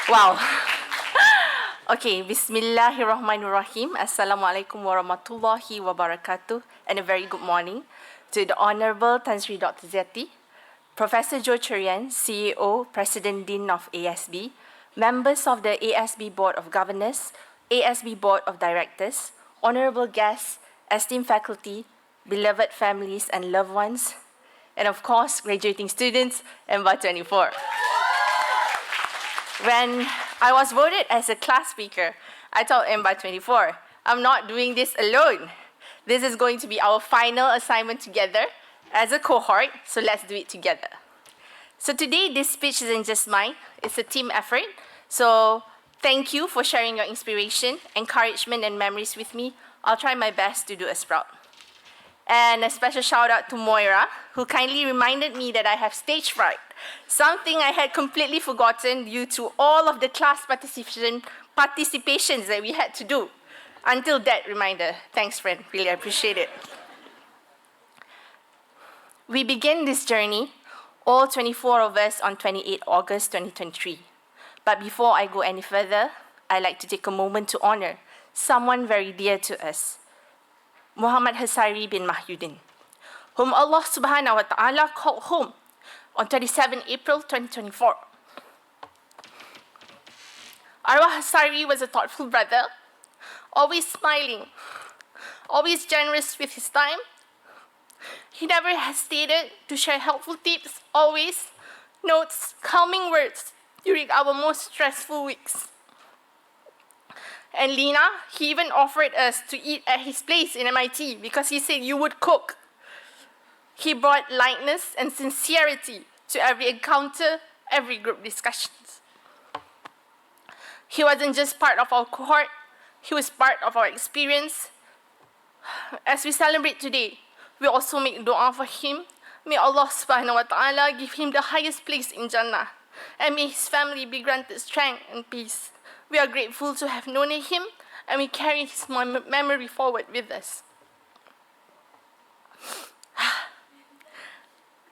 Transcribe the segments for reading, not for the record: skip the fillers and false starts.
Wow. Okay, Bismillahirrahmanirrahim. Assalamualaikum warahmatullahi wabarakatuh. And a very good morning to the Honorable Tan Sri Dr. Zeti, Professor Joe Cherian, CEO, President Dean of ASB, members of the ASB Board of Governors, ASB Board of Directors, honorable guests, esteemed faculty, beloved families and loved ones, and of course, graduating students, EMBA 24. When I was voted as a class speaker, I told EMBA 24, I'm not doing this alone. This is going to be our final assignment together as a cohort, so let's do it together. So today, this speech isn't just mine, it's a team effort. So thank you for sharing your inspiration, encouragement, and memories with me. I'll try my best to do as proud. And a special shout out to Moira, who kindly reminded me that I have stage fright, something I had completely forgotten due to all of the class participations that we had to do. Until that reminder, thanks friend, really appreciate it. We begin this journey, all 24 of us, on 28 August 2023. But before I go any further, I'd like to take a moment to honor someone very dear to us, Muhammad Hasari bin Mahyudin, whom Allah subhanahu wa ta'ala called home on 27 April 2024. Arwah Hasari was a thoughtful brother, always smiling, always generous with his time. He never hesitated to share helpful tips, always notes, calming words during our most stressful weeks. And Lina, he even offered us to eat at his place in MIT because he said you would cook. He brought lightness and sincerity to every encounter, every group discussions. He wasn't just part of our cohort, he was part of our experience. As we celebrate today, we also make dua for him. May Allah subhanahu wa ta'ala give him the highest place in Jannah, and may his family be granted strength and peace. We are grateful to have known him, and we carry his memory forward with us.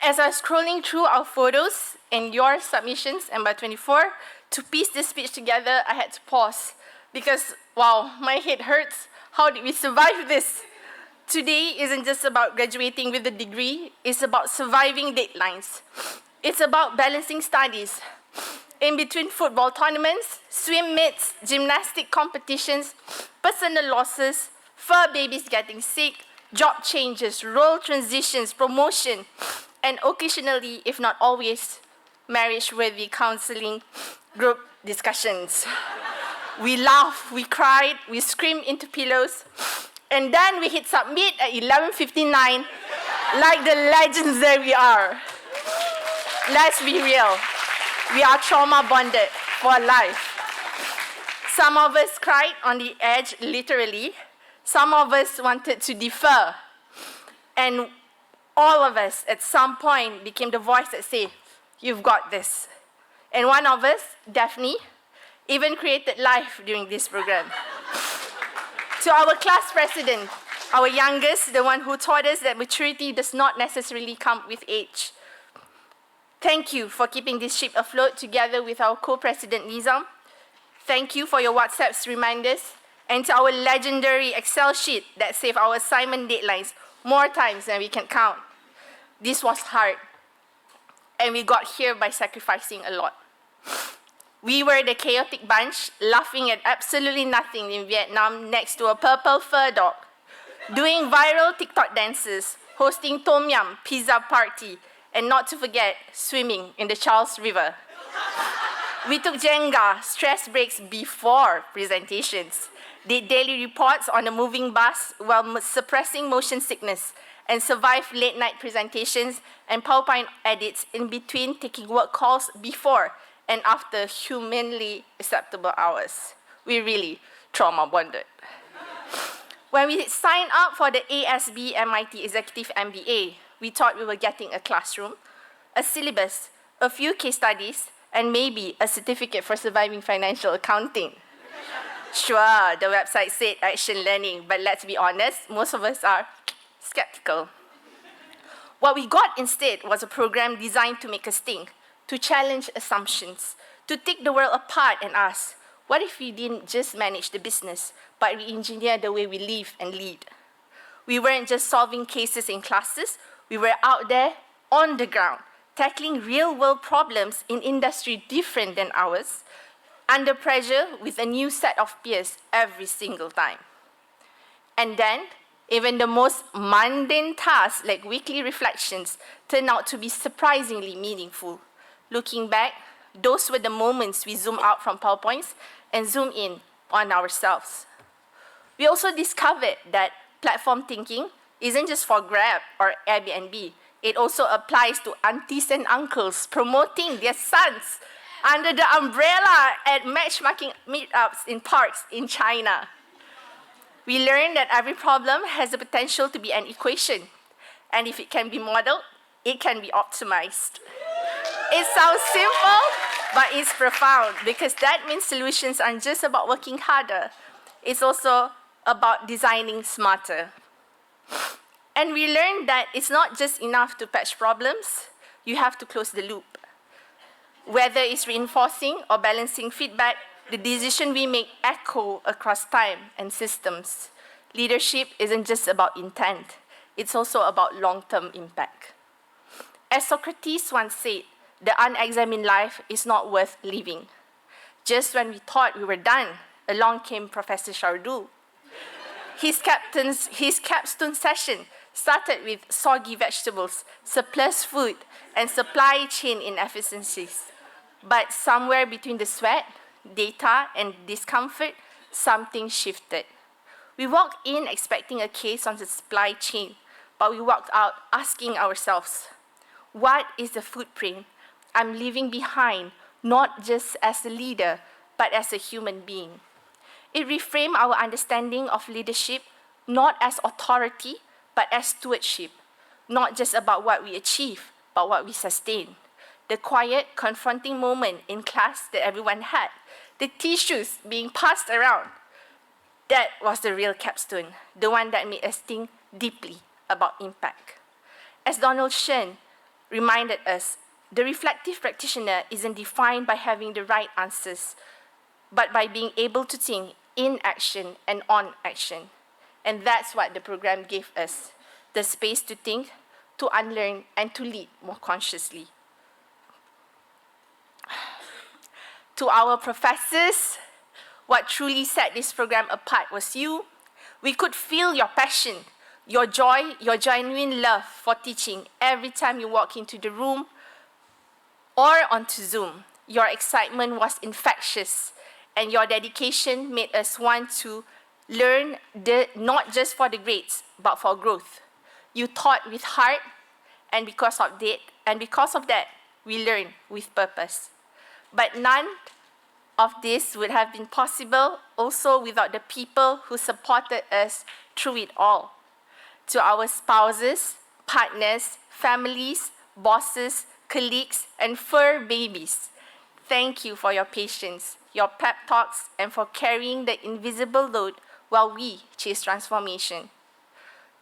As I was scrolling through our photos and your submissions, EMBA 24, to piece this speech together, I had to pause because, wow, my head hurts. How did we survive this? Today isn't just about graduating with a degree, it's about surviving deadlines. It's about balancing studies. In between football tournaments, swim meets, gymnastic competitions, personal losses, fur babies getting sick, job changes, role transitions, promotion, and occasionally, if not always, marriage-worthy counseling group discussions. We laughed, we cried, we screamed into pillows, and then we hit submit at 11:59, like the legends that we are. Let's be real. We are trauma bonded for life. Some of us cried on the edge, literally. Some of us wanted to defer. And all of us, at some point, became the voice that said, you've got this. And one of us, Daphne, even created life during this program. To our class president, our youngest, the one who taught us that maturity does not necessarily come with age. Thank you for keeping this ship afloat together with our co-president Nizam. Thank you for your WhatsApp's reminders, and to our legendary Excel sheet that saved our assignment deadlines more times than we can count. This was hard, and we got here by sacrificing a lot. We were the chaotic bunch, laughing at absolutely nothing in Vietnam next to a purple fur dog, doing viral TikTok dances, hosting Tom Yum pizza party, and not to forget, swimming in the Charles River. We took Jenga, stress breaks before presentations, did daily reports on a moving bus while suppressing motion sickness, and survived late-night presentations and PowerPoint edits in between taking work calls before and after humanly acceptable hours. We really trauma bonded. When we signed up for the ASB MIT Executive MBA, we thought we were getting a classroom, a syllabus, a few case studies, and maybe a certificate for surviving financial accounting. Sure, the website said action learning, but let's be honest, most of us are skeptical. What we got instead was a program designed to make us think, to challenge assumptions, to take the world apart and ask, what if we didn't just manage the business, but re-engineer the way we live and lead? We weren't just solving cases in classes, we were out there on the ground, tackling real-world problems in industry different than ours, under pressure with a new set of peers every single time. And then, even the most mundane tasks like weekly reflections turned out to be surprisingly meaningful. Looking back, those were the moments we zoom out from PowerPoints and zoom in on ourselves. We also discovered that platform thinking isn't just for Grab or Airbnb. It also applies to aunties and uncles promoting their sons under the umbrella at matchmaking meetups in parks in China. We learned that every problem has the potential to be an equation, and if it can be modeled, it can be optimized. It sounds simple, but it's profound, because that means solutions aren't just about working harder. It's also about designing smarter. And we learned that it's not just enough to patch problems, you have to close the loop. Whether it's reinforcing or balancing feedback, the decision we make echo across time and systems. Leadership isn't just about intent, it's also about long-term impact. As Socrates once said, the unexamined life is not worth living. Just when we thought we were done, along came Professor Shardul. His capstone session started with soggy vegetables, surplus food, and supply chain inefficiencies. But somewhere between the sweat, data, and discomfort, something shifted. We walked in expecting a case on the supply chain, but we walked out asking ourselves, what is the footprint I'm leaving behind, not just as a leader, but as a human being? It reframed our understanding of leadership not as authority, but as stewardship, not just about what we achieve, but what we sustain. The quiet, confronting moment in class that everyone had, the tissues being passed around, that was the real capstone, the one that made us think deeply about impact. As Donald Shen reminded us, the reflective practitioner isn't defined by having the right answers, but by being able to think in action and on action. And that's what the program gave us, the space to think, to unlearn, and to lead more consciously. To our professors, what truly set this program apart was you. We could feel your passion, your joy, your genuine love for teaching every time you walk into the room or onto Zoom. Your excitement was infectious, and your dedication made us want to learn not just for the grades, but for growth. You taught with heart, and because of that, we learn with purpose. But none of this would have been possible also without the people who supported us through it all. To our spouses, partners, families, bosses, colleagues, and fur babies, thank you for your patience, your pep talks, and for carrying the invisible load while we chase transformation.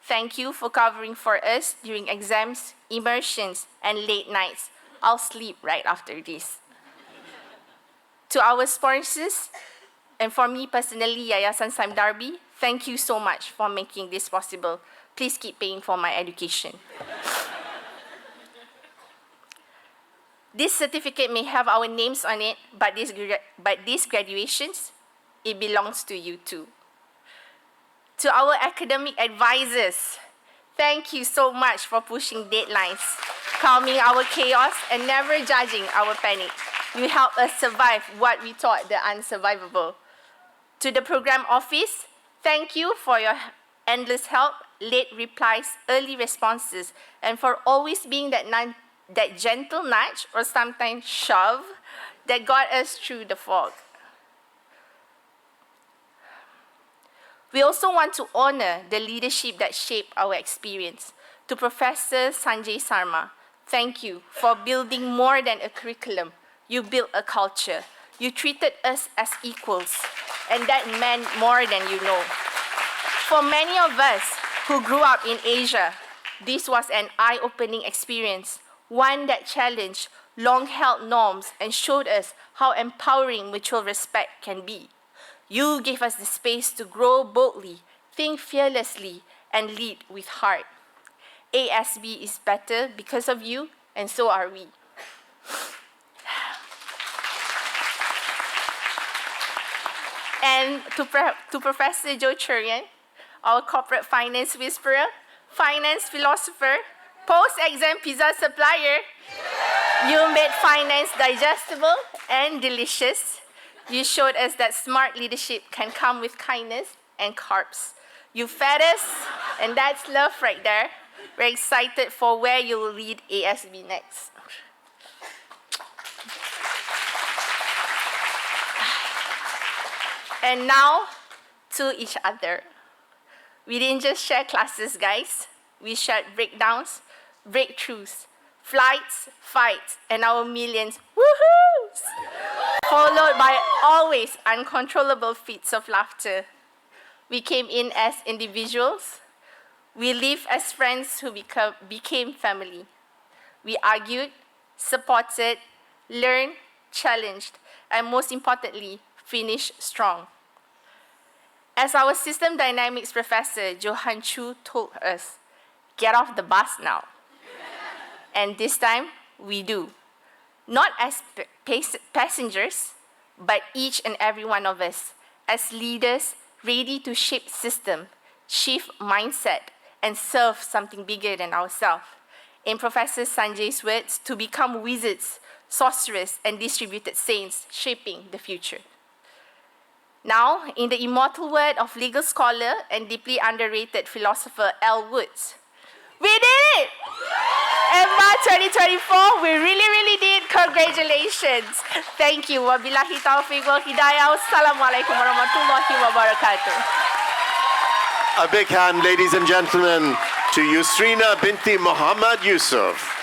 Thank you for covering for us during exams, immersions, and late nights. I'll sleep right after this. To our sponsors, and for me personally, Yayasan Saim Darby, thank you so much for making this possible. Please keep paying for my education. This certificate may have our names on it, but these graduations, it belongs to you too. To our academic advisors, thank you so much for pushing deadlines, calming our chaos, and never judging our panic. You helped us survive what we thought the unsurvivable. To the program office, thank you for your endless help, late replies, early responses, and for always being that gentle nudge or sometimes shove that got us through the fog. We also want to honor the leadership that shaped our experience. To Professor Sanjay Sarma, thank you for building more than a curriculum. You built a culture. You treated us as equals, and that meant more than you know. For many of us who grew up in Asia, this was an eye-opening experience, one that challenged long-held norms and showed us how empowering mutual respect can be. You gave us the space to grow boldly, think fearlessly, and lead with heart. ASB is better because of you, and so are we. And to Professor Joe Churian, our corporate finance whisperer, finance philosopher, post-exam pizza supplier, you made finance digestible and delicious. You showed us that smart leadership can come with kindness and carbs. You fed us, and that's love right there. We're excited for where you will lead ASB next. And now, to each other. We didn't just share classes, guys. We shared breakdowns, breakthroughs, flights, fights, and our millions woohoos, followed by always uncontrollable fits of laughter. We came in as individuals. We lived as friends who became family. We argued, supported, learned, challenged, and most importantly, finished strong. As our system dynamics professor, Johan Chu, told us, get off the bus now. And this time, we do. Not as passengers, but each and every one of us, as leaders ready to shape system, shift mindset, and serve something bigger than ourselves. In Professor Sanjay's words, to become wizards, sorcerers, and distributed saints, shaping the future. Now, in the immortal word of legal scholar and deeply underrated philosopher L. Woods, we did it! EMBA 2024, we really did. Congratulations. Thank you. Wabillahi taufiq wal hidayah. Wassalamualaikum warahmatullahi wabarakatuh. A big hand, ladies and gentlemen, to Yusrina binti Mohd Yusoff.